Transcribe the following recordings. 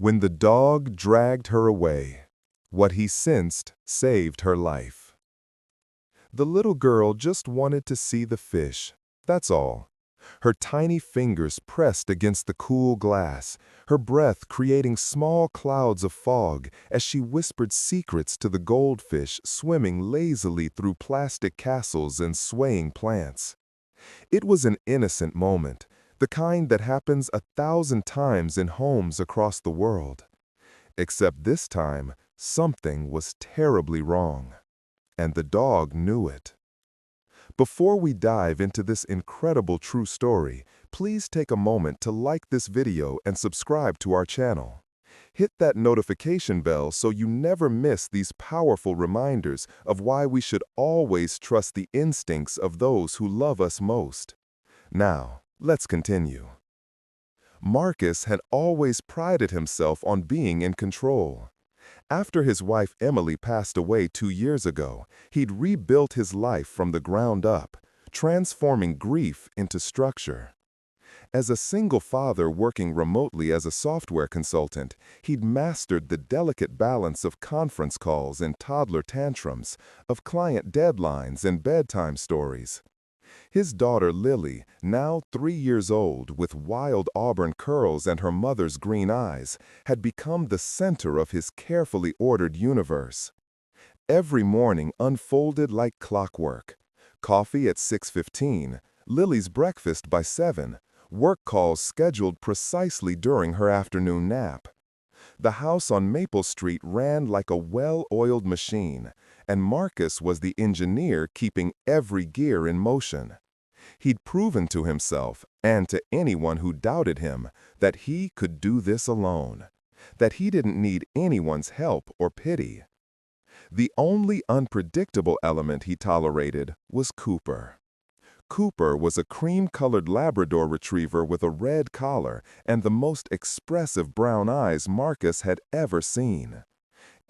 When the dog dragged her away, what he sensed saved her life. The little girl just wanted to see the fish, that's all. Her tiny fingers pressed against the cool glass, her breath creating small clouds of fog as she whispered secrets to the goldfish swimming lazily through plastic castles and swaying plants. It was an innocent moment, the kind that happens 1,000 times in homes across the world. Except this time, something was terribly wrong, and the dog knew it. Before we dive into this incredible true story, please take a moment to like this video and subscribe to our channel. Hit that notification bell so you never miss these powerful reminders of why we should always trust the instincts of those who love us most. Now, let's continue. Marcus had always prided himself on being in control. After his wife Emily passed away 2 years ago, he'd rebuilt his life from the ground up, transforming grief into structure. As a single father working remotely as a software consultant, he'd mastered the delicate balance of conference calls and toddler tantrums, of client deadlines and bedtime stories. His daughter Lily, now 3 years old with wild auburn curls and her mother's green eyes, had become the center of his carefully ordered universe. Every morning unfolded like clockwork. Coffee at 6:15, Lily's breakfast by 7, work calls scheduled precisely during her afternoon nap. The house on Maple Street ran like a well-oiled machine, and Marcus was the engineer keeping every gear in motion. He'd proven to himself, and to anyone who doubted him, that he could do this alone, that he didn't need anyone's help or pity. The only unpredictable element he tolerated was Cooper. Cooper was a cream-colored Labrador retriever with a red collar and the most expressive brown eyes Marcus had ever seen.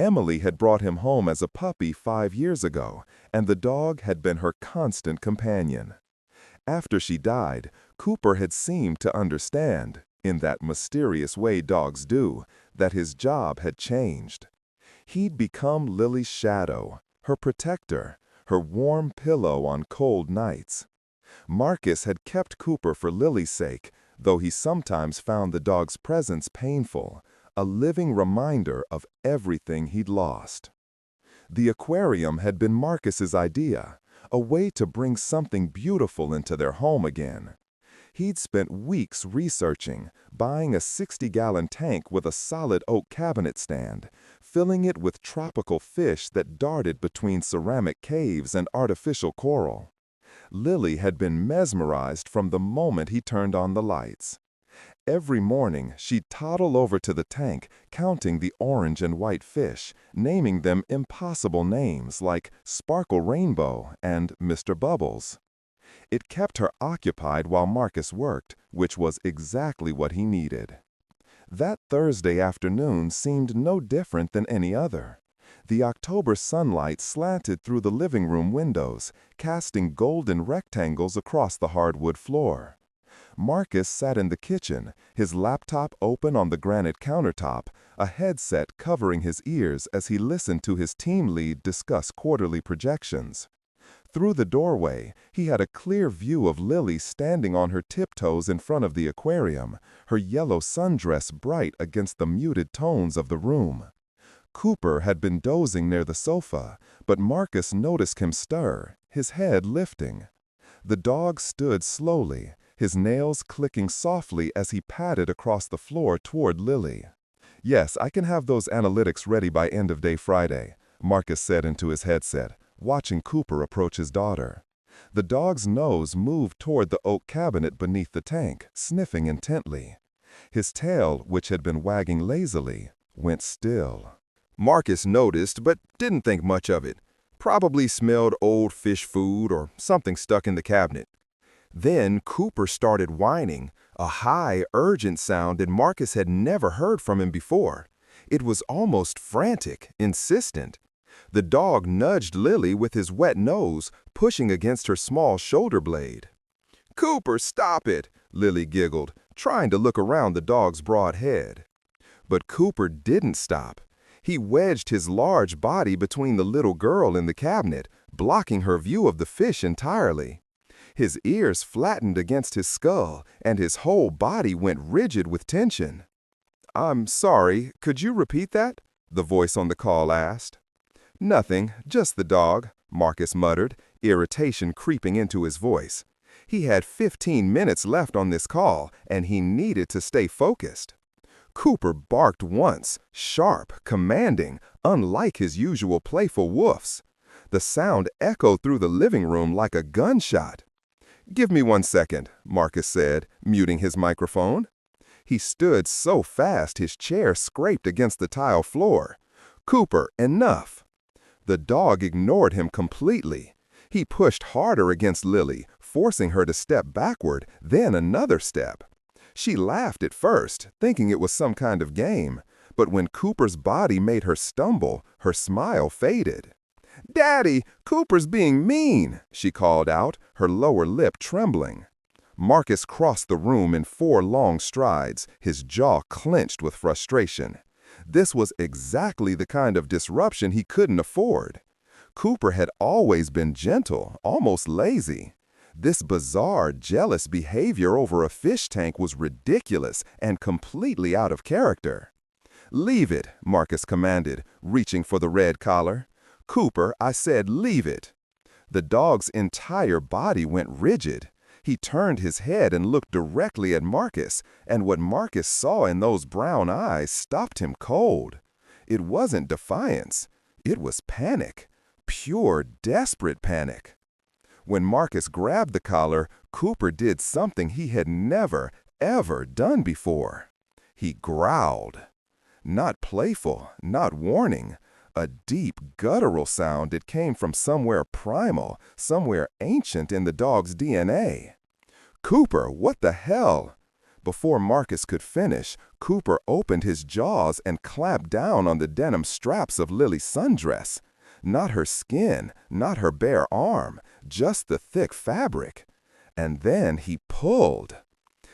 Emily had brought him home as a puppy 5 years ago, and the dog had been her constant companion. After she died, Cooper had seemed to understand, in that mysterious way dogs do, that his job had changed. He'd become Lily's shadow, her protector, her warm pillow on cold nights. Marcus had kept Cooper for Lily's sake, though he sometimes found the dog's presence painful, a living reminder of everything he'd lost. The aquarium had been Marcus's idea, a way to bring something beautiful into their home again. He'd spent weeks researching, buying a 60-gallon tank with a solid oak cabinet stand, filling it with tropical fish that darted between ceramic caves and artificial coral. Lily had been mesmerized from the moment he turned on the lights. Every morning, she'd toddle over to the tank, counting the orange and white fish, naming them impossible names like Sparkle Rainbow and Mr. Bubbles. It kept her occupied while Marcus worked, which was exactly what he needed. That Thursday afternoon seemed no different than any other. The October sunlight slanted through the living room windows, casting golden rectangles across the hardwood floor. Marcus sat in the kitchen, his laptop open on the granite countertop, a headset covering his ears as he listened to his team lead discuss quarterly projections. Through the doorway, he had a clear view of Lily standing on her tiptoes in front of the aquarium, her yellow sundress bright against the muted tones of the room. Cooper had been dozing near the sofa, but Marcus noticed him stir, his head lifting. The dog stood slowly, his nails clicking softly as he padded across the floor toward Lily. "Yes, I can have those analytics ready by end of day Friday," Marcus said into his headset, watching Cooper approach his daughter. The dog's nose moved toward the oak cabinet beneath the tank, sniffing intently. His tail, which had been wagging lazily, went still. Marcus noticed, but didn't think much of it. Probably smelled old fish food or something stuck in the cabinet. Then Cooper started whining, a high, urgent sound that Marcus had never heard from him before. It was almost frantic, insistent. The dog nudged Lily with his wet nose, pushing against her small shoulder blade. "Cooper, stop it!" Lily giggled, trying to look around the dog's broad head. But Cooper didn't stop. He wedged his large body between the little girl and the cabinet, blocking her view of the fish entirely. His ears flattened against his skull, and his whole body went rigid with tension. "I'm sorry, could you repeat that?" the voice on the call asked. "Nothing, just the dog," Marcus muttered, irritation creeping into his voice. He had 15 minutes left on this call, and he needed to stay focused. Cooper barked once, sharp, commanding, unlike his usual playful woofs. The sound echoed through the living room like a gunshot. "Give me 1 second," Marcus said, muting his microphone. He stood so fast his chair scraped against the tile floor. "Cooper, enough." The dog ignored him completely. He pushed harder against Lily, forcing her to step backward, then another step. She laughed at first, thinking it was some kind of game, but when Cooper's body made her stumble, her smile faded. "Daddy, Cooper's being mean," she called out, her lower lip trembling. Marcus crossed the room in 4 long strides, his jaw clenched with frustration. This was exactly the kind of disruption he couldn't afford. Cooper had always been gentle, almost lazy. This bizarre, jealous behavior over a fish tank was ridiculous and completely out of character. "Leave it," Marcus commanded, reaching for the red collar. "Cooper, I said leave it." The dog's entire body went rigid. He turned his head and looked directly at Marcus, and what Marcus saw in those brown eyes stopped him cold. It wasn't defiance. It was panic. Pure, desperate panic. When Marcus grabbed the collar, Cooper did something he had never, ever done before. He growled. Not playful, not warning. A deep, guttural sound that came from somewhere primal, somewhere ancient in the dog's DNA. "Cooper, what the hell?" Before Marcus could finish, Cooper opened his jaws and clamped down on the denim straps of Lily's sundress. Not her skin, not her bare arm, just the thick fabric. And then he pulled.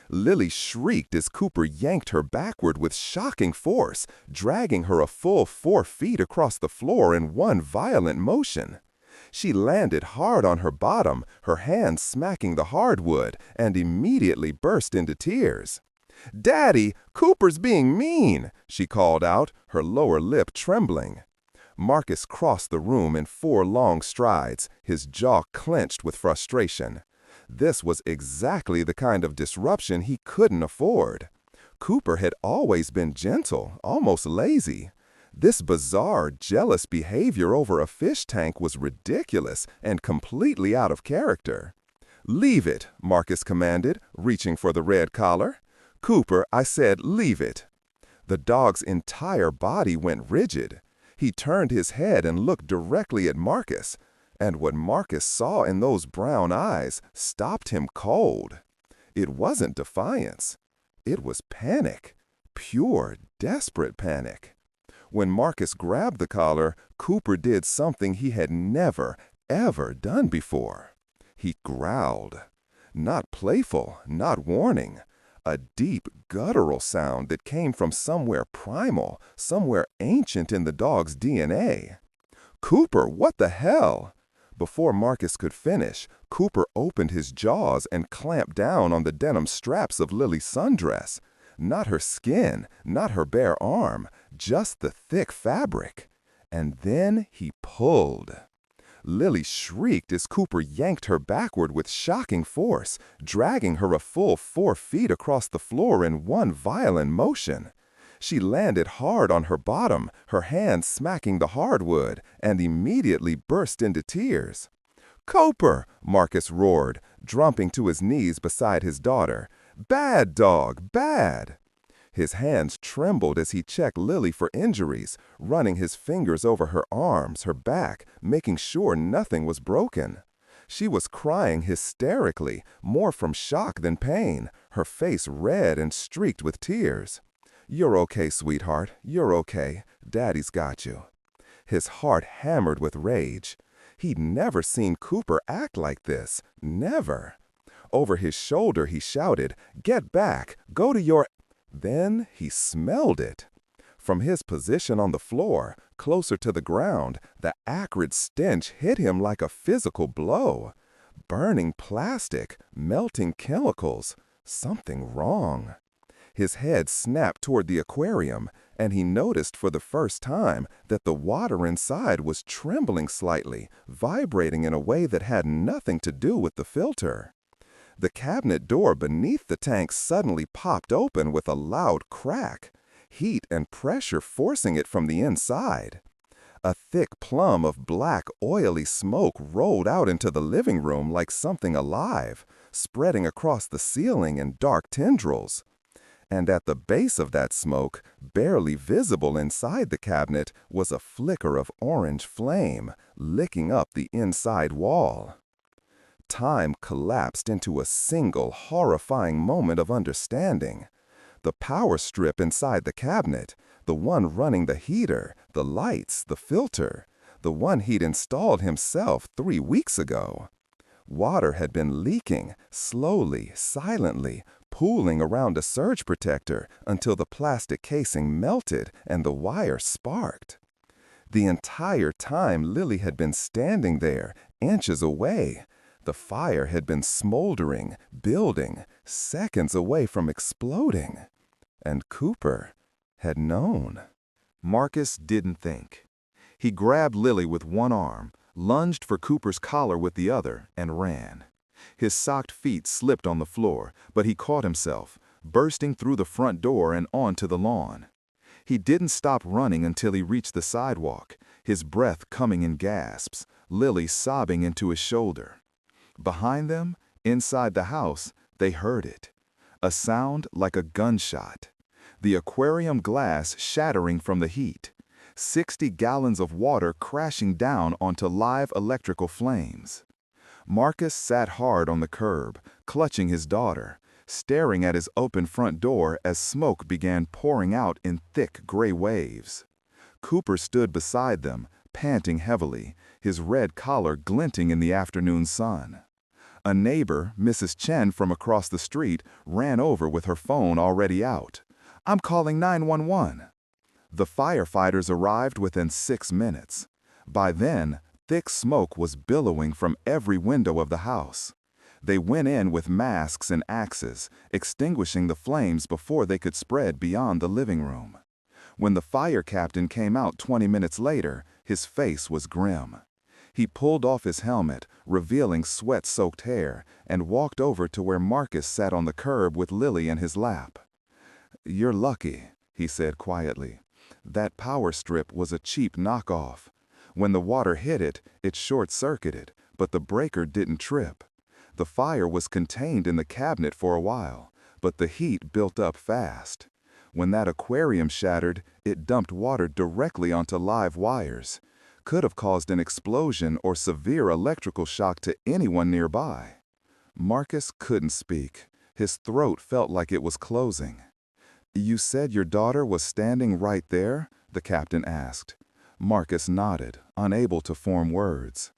Lily shrieked as Cooper yanked her backward with shocking force, dragging her a full 4 feet across the floor in one violent motion. She landed hard on her bottom, her hands smacking the hardwood, and immediately burst into tears. "Daddy, Cooper's being mean," she called out, her lower lip trembling. Marcus crossed the room in 4 long strides, his jaw clenched with frustration. This was exactly the kind of disruption he couldn't afford. Cooper had always been gentle, almost lazy. This bizarre, jealous behavior over a fish tank was ridiculous and completely out of character. "Leave it," Marcus commanded, reaching for the red collar. "Cooper, I said leave it." The dog's entire body went rigid. He turned his head and looked directly at Marcus, and what Marcus saw in those brown eyes stopped him cold. It wasn't defiance. It was panic. Pure, desperate panic. When Marcus grabbed the collar, Cooper did something he had never, ever done before. He growled. Not playful, not warning. A deep, guttural sound that came from somewhere primal, somewhere ancient in the dog's DNA. "Cooper, what the hell?" Before Marcus could finish, Cooper opened his jaws and clamped down on the denim straps of Lily's sundress. Not her skin, not her bare arm, just the thick fabric. And then he pulled. Lily shrieked as Cooper yanked her backward with shocking force, dragging her a full 4 feet across the floor in one violent motion. She landed hard on her bottom, her hands smacking the hardwood, and immediately burst into tears. "Cooper!" Marcus roared, dropping to his knees beside his daughter. "Bad dog, bad!" His hands trembled as he checked Lily for injuries, running his fingers over her arms, her back, making sure nothing was broken. She was crying hysterically, more from shock than pain, her face red and streaked with tears. "You're okay, sweetheart. You're okay. Daddy's got you." His heart hammered with rage. He'd never seen Cooper act like this. Never. Over his shoulder he shouted, "Get back! Go to your—" Then he smelled it. From his position on the floor, closer to the ground, the acrid stench hit him like a physical blow. Burning plastic, melting chemicals, something wrong. His head snapped toward the aquarium, and he noticed for the first time that the water inside was trembling slightly, vibrating in a way that had nothing to do with the filter. The cabinet door beneath the tank suddenly popped open with a loud crack, heat and pressure forcing it from the inside. A thick plum of black, oily smoke rolled out into the living room like something alive, spreading across the ceiling in dark tendrils. And at the base of that smoke, barely visible inside the cabinet, was a flicker of orange flame, licking up the inside wall. Time collapsed into a single, horrifying moment of understanding. The power strip inside the cabinet, the one running the heater, the lights, the filter, the one he'd installed himself 3 weeks ago. Water had been leaking, slowly, silently, pooling around a surge protector until the plastic casing melted and the wire sparked. The entire time Lily had been standing there, inches away. The fire had been smoldering, building, seconds away from exploding. And Cooper had known. Marcus didn't think. He grabbed Lily with one arm, lunged for Cooper's collar with the other, and ran. His socked feet slipped on the floor, but he caught himself, bursting through the front door and onto the lawn. He didn't stop running until he reached the sidewalk, his breath coming in gasps, Lily sobbing into his shoulder. Behind them, inside the house, they heard it. A sound like a gunshot. The aquarium glass shattering from the heat. 60 gallons of water crashing down onto live electrical flames. Marcus sat hard on the curb, clutching his daughter, staring at his open front door as smoke began pouring out in thick gray waves. Cooper stood beside them, panting heavily, his red collar glinting in the afternoon sun. A neighbor, Mrs. Chen from across the street, ran over with her phone already out. "I'm calling 911. The firefighters arrived within 6 minutes. By then, thick smoke was billowing from every window of the house. They went in with masks and axes, extinguishing the flames before they could spread beyond the living room. When the fire captain came out 20 minutes later, his face was grim. He pulled off his helmet, revealing sweat-soaked hair, and walked over to where Marcus sat on the curb with Lily in his lap. "You're lucky," he said quietly. "That power strip was a cheap knockoff. When the water hit it, it short-circuited, but the breaker didn't trip. The fire was contained in the cabinet for a while, but the heat built up fast. When that aquarium shattered, it dumped water directly onto live wires. Could have caused an explosion or severe electrical shock to anyone nearby." Marcus couldn't speak. His throat felt like it was closing. "You said your daughter was standing right there?" the captain asked. Marcus nodded, unable to form words.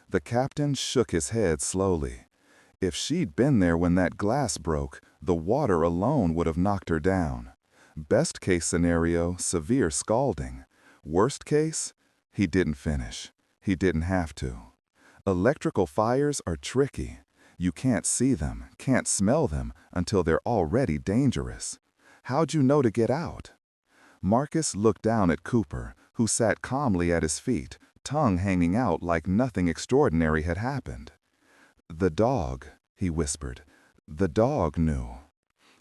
The captain shook his head slowly. If she'd been there when that glass broke, the water alone would have knocked her down. Best case scenario, severe scalding. Worst case? He didn't finish. He didn't have to. Electrical fires are tricky. You can't see them, can't smell them, until they're already dangerous. How'd you know to get out? Marcus looked down at Cooper, who sat calmly at his feet, tongue hanging out like nothing extraordinary had happened. "The dog," he whispered. "The dog knew."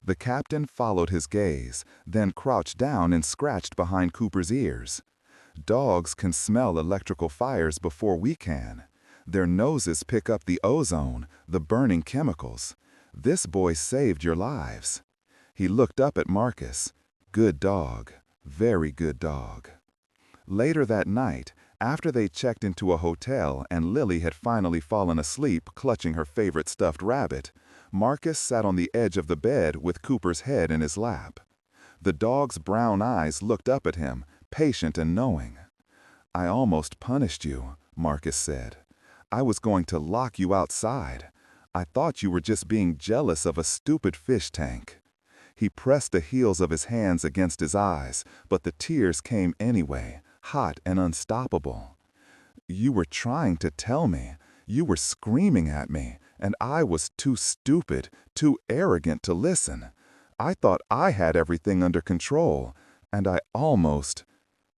The captain followed his gaze, then crouched down and scratched behind Cooper's ears. "Dogs can smell electrical fires before we can. Their noses pick up the ozone, the burning chemicals. This boy saved your lives." He looked up at Marcus. "Good dog. Very good dog." Later that night, after they checked into a hotel and Lily had finally fallen asleep clutching her favorite stuffed rabbit, Marcus sat on the edge of the bed with Cooper's head in his lap. The dog's brown eyes looked up at him, patient and knowing. "I almost punished you," Marcus said. "I was going to lock you outside. I thought you were just being jealous of a stupid fish tank." He pressed the heels of his hands against his eyes, but the tears came anyway, hot and unstoppable. "You were trying to tell me. You were screaming at me, and I was too stupid, too arrogant to listen. I thought I had everything under control, and I almost—"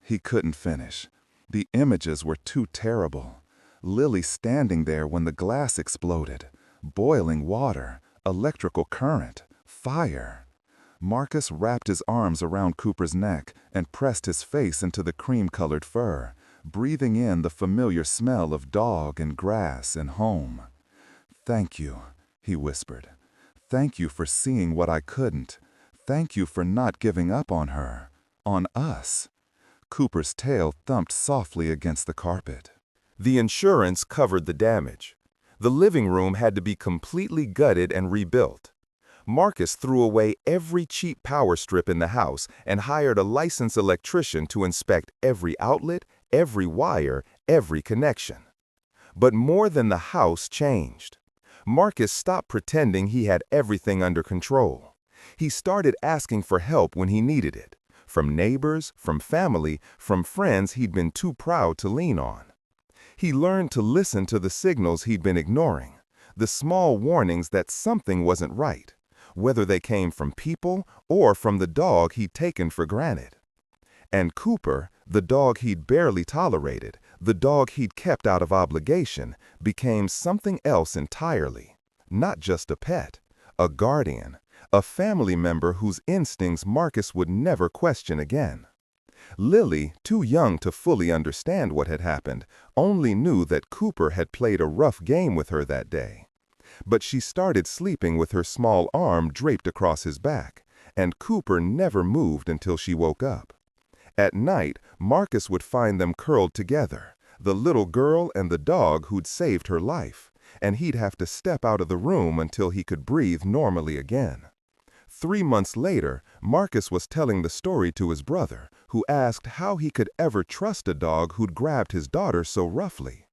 He couldn't finish. The images were too terrible. Lily standing there when the glass exploded. Boiling water, electrical current, fire. Marcus wrapped his arms around Cooper's neck and pressed his face into the cream-colored fur, breathing in the familiar smell of dog and grass and home. "Thank you," he whispered. "Thank you for seeing what I couldn't. Thank you for not giving up on her, on us." Cooper's tail thumped softly against the carpet. The insurance covered the damage. The living room had to be completely gutted and rebuilt. Marcus threw away every cheap power strip in the house and hired a licensed electrician to inspect every outlet, every wire, every connection. But more than the house changed. Marcus stopped pretending he had everything under control. He started asking for help when he needed it, from neighbors, from family, from friends he'd been too proud to lean on. He learned to listen to the signals he'd been ignoring, the small warnings that something wasn't right, whether they came from people or from the dog he'd taken for granted. And Cooper, the dog he'd barely tolerated, the dog he'd kept out of obligation, became something else entirely. Not just a pet, a guardian, a family member whose instincts Marcus would never question again. Lily, too young to fully understand what had happened, only knew that Cooper had played a rough game with her that day. But she started sleeping with her small arm draped across his back, and Cooper never moved until she woke up. At night, Marcus would find them curled together, the little girl and the dog who'd saved her life, and he'd have to step out of the room until he could breathe normally again. 3 months later, Marcus was telling the story to his brother, who asked how he could ever trust a dog who'd grabbed his daughter so roughly.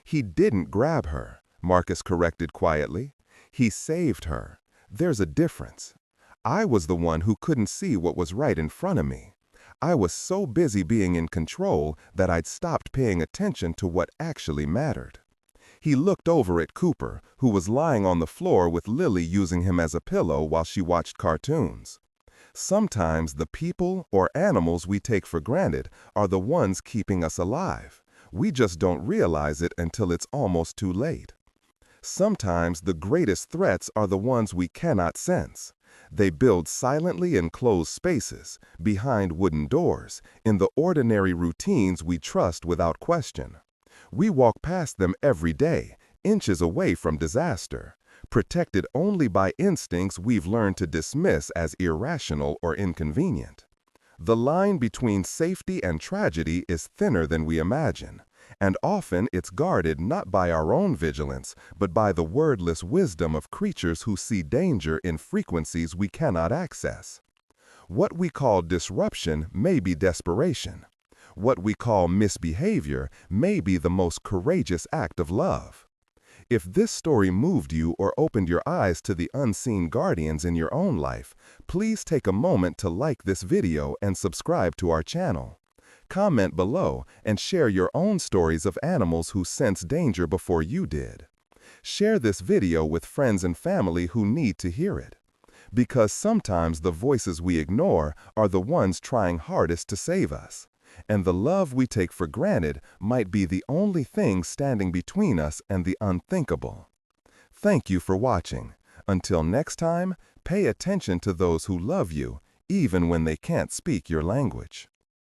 "He didn't grab her," Marcus corrected quietly. "He saved her. There's a difference. I was the one who couldn't see what was right in front of me. I was so busy being in control that I'd stopped paying attention to what actually mattered." He looked over at Cooper, who was lying on the floor with Lily using him as a pillow while she watched cartoons. Sometimes the people or animals we take for granted are the ones keeping us alive. We just don't realize it until it's almost too late. Sometimes the greatest threats are the ones we cannot sense. They build silently in closed spaces, behind wooden doors, in the ordinary routines we trust without question. We walk past them every day, inches away from disaster, protected only by instincts we've learned to dismiss as irrational or inconvenient. The line between safety and tragedy is thinner than we imagine, and often it's guarded not by our own vigilance, but by the wordless wisdom of creatures who see danger in frequencies we cannot access. What we call disruption may be desperation. What we call misbehavior may be the most courageous act of love. If this story moved you or opened your eyes to the unseen guardians in your own life, please take a moment to like this video and subscribe to our channel. Comment below and share your own stories of animals who sensed danger before you did. Share this video with friends and family who need to hear it. Because sometimes the voices we ignore are the ones trying hardest to save us. And the love we take for granted might be the only thing standing between us and the unthinkable. Thank you for watching. Until next time, pay attention to those who love you, even when they can't speak your language.